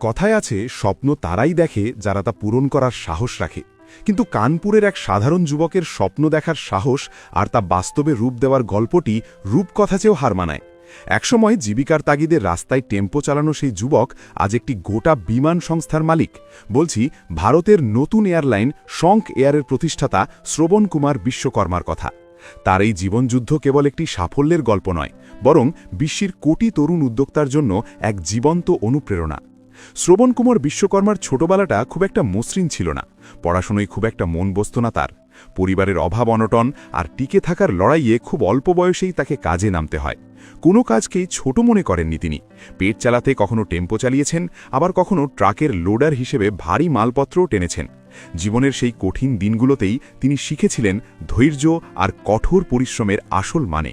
কথায় আছে স্বপ্ন তারাই দেখে যারা তা পূরণ করার সাহস রাখে, কিন্তু কানপুরের এক সাধারণ যুবকের স্বপ্ন দেখার সাহস আর তা বাস্তবে রূপ দেওয়ার গল্পটি রূপকথা চেয়েও হার মানায়। একসময় জীবিকার তাগিদে রাস্তায় টেম্পো চালানো সেই যুবক আজ একটি গোটা বিমান সংস্থার মালিক। বলছি ভারতের নতুন এয়ারলাইন শঙ্খ এয়ারের প্রতিষ্ঠাতা শ্রবণ কুমার বিশ্বকর্মার কথা। তার এই জীবনযুদ্ধ কেবল একটি সাফল্যের গল্প নয়, বরং বিশ্বের কোটি তরুণ উদ্যোক্তার জন্য এক জীবন্ত অনুপ্রেরণা। শ্রবণ কুমার বিশ্বকর্মার ছোটবেলাটা খুব একটা মসৃণ ছিল না, পড়াশোনায় খুব একটা মন বসত না তার। পরিবারের অভাব অনটন আর টিকে থাকার লড়াইয়ে খুব অল্প বয়সেই তাকে কাজে নামতে হয়। কোনো কাজকেই ছোট মনে করেননি তিনি। পেট চালাতে কখনো টেম্পো চালিয়েছেন, আবার কখনো ট্রাকের লোডার হিসেবে ভারী মালপত্রও টেনেছেন। জীবনের সেই কঠিন দিনগুলোতেই তিনি শিখেছিলেন ধৈর্য আর কঠোর পরিশ্রমের আসল মানে।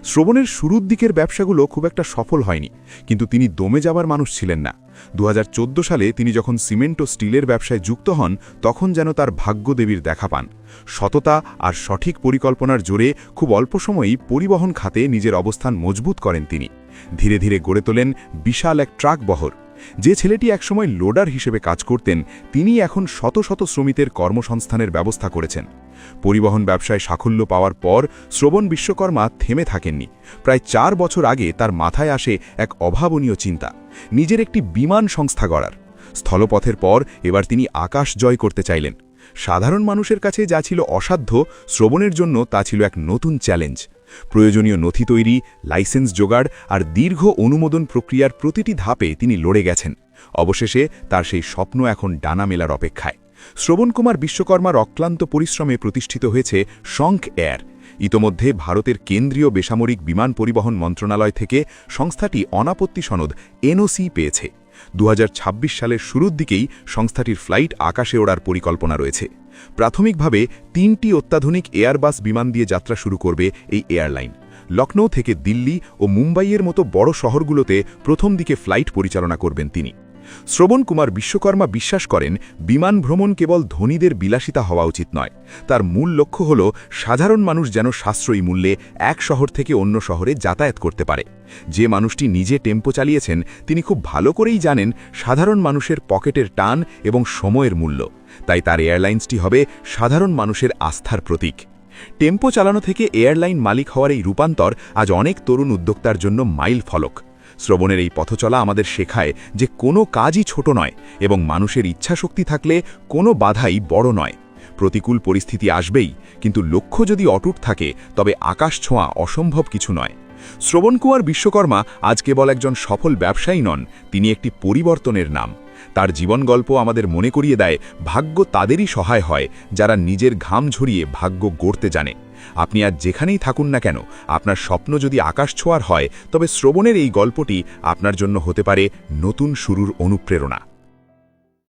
শ্রবণের শুরুর দিকের ব্যবসাগুলো খুব একটা সফল হয়নি, কিন্তু তিনি দমে যাবার মানুষ ছিলেন না। 2014 সালে তিনি যখন সিমেন্ট ও স্টিলের ব্যবসায় যুক্ত হন, তখন যেন তার ভাগ্যদেবীর দেখা পান। সততা আর সঠিক পরিকল্পনার জোরে খুব অল্প সময়েই পরিবহন খাতে নিজের অবস্থান মজবুত করেন তিনি। ধীরে ধীরে গড়ে তোলেন বিশাল এক ট্রাক বহর। যে ছেলেটি একসময় লোডার হিসেবে কাজ করতেন, তিনি এখন শত শত শ্রমিকের কর্মসংস্থানের ব্যবস্থা করেছেন। পরিবহন ব্যবসায় সাফল্য পাওয়ার পর শ্রবণ বিশ্বকর্মা থেমে থাকেননি। প্রায় 4 বছর আগে তার মাথায় আসে এক অভাবনীয় চিন্তা, নিজের একটি বিমান সংস্থা গড়ার। স্থলপথের পর এবার তিনি আকাশ জয় করতে চাইলেন। সাধারণ মানুষের কাছে যা ছিল অসাধ্য, শ্রবণের জন্য তা ছিল এক নতুন চ্যালেঞ্জ। প্রয়োজনীয় নথি তৈরি, লাইসেন্স জোগাড় আর দীর্ঘ অনুমোদন প্রক্রিয়ার প্রতিটি ধাপে তিনি লড়ে গেছেন। অবশেষে তার সেই স্বপ্ন এখন ডানা মেলার অপেক্ষায়। শ্রবণ কুমার বিশ্বকর্মার অক্লান্ত পরিশ্রমে প্রতিষ্ঠিত হয়েছে শঙ্খ এয়ার। ইতোমধ্যে ভারতের কেন্দ্রীয় বেসামরিক বিমান পরিবহন মন্ত্রণালয় থেকে সংস্থাটি অনাপত্তি সনদ এনওসি পেয়েছে। 2026 সালের শুরুর দিকেই সংস্থাটির ফ্লাইট আকাশে ওড়ার পরিকল্পনা রয়েছে। প্রাথমিকভাবে 3টি অত্যাধুনিক এয়ারবাস বিমান দিয়ে যাত্রা শুরু করবে এই এয়ারলাইন। লখনৌ থেকে দিল্লি ও মুম্বাইয়ের মতো বড় শহরগুলোতে প্রথম দিকে ফ্লাইট পরিচালনা করবেন তিনি। শ্রবণ কুমার বিশ্বকর্মা বিশ্বাস করেন, বিমান ভ্রমণ কেবল ধনীদের বিলাসিতা হওয়া উচিত নয়। তার মূল লক্ষ্য হল সাধারণ মানুষ যেন সাশ্রয়ী মূল্যে এক শহর থেকে অন্য শহরে যাতায়াত করতে পারে। যে মানুষটি নিজে টেম্পো চালিয়েছেন, তিনি খুব ভালো করেই জানেন সাধারণ মানুষের পকেটের টান এবং সময়ের মূল্য। তাই তার এয়ারলাইন্সটি হবে সাধারণ মানুষের আস্থার প্রতীক। টেম্পো চালানো থেকে এয়ারলাইন মালিক হওয়ার এই রূপান্তর আজ অনেক তরুণ উদ্যোক্তার জন্য মাইল ফলক। শ্রবণের এই পথচলা আমাদের শেখায় যে কোনো কাজই ছোট নয়, এবং মানুষের ইচ্ছাশক্তি থাকলে কোনো বাধাই বড় নয়। প্রতিকূল পরিস্থিতি আসবেই, কিন্তু লক্ষ্য যদি অটুট থাকে তবে আকাশ ছোঁয়া অসম্ভব কিছু নয়। শ্রবণ কুমার বিশ্বকর্মা আজ কেবল একজন সফল ব্যবসায়ী নন, তিনি একটি পরিবর্তনের নাম। তার জীবন গল্প আমাদের মনে করিয়ে দেয়, ভাগ্য তাদেরই সহায় হয় যারা নিজের ঘাম ঝরিয়ে ভাগ্য গড়তে জানে। আপনি আজ যেখানেই থাকুন না কেন, আপনার স্বপ্ন যদি আকাশ ছোঁয়ার হয়, তবে শ্রবণের এই গল্পটি আপনার জন্য হতে পারে নতুন শুরুর অনুপ্রেরণা।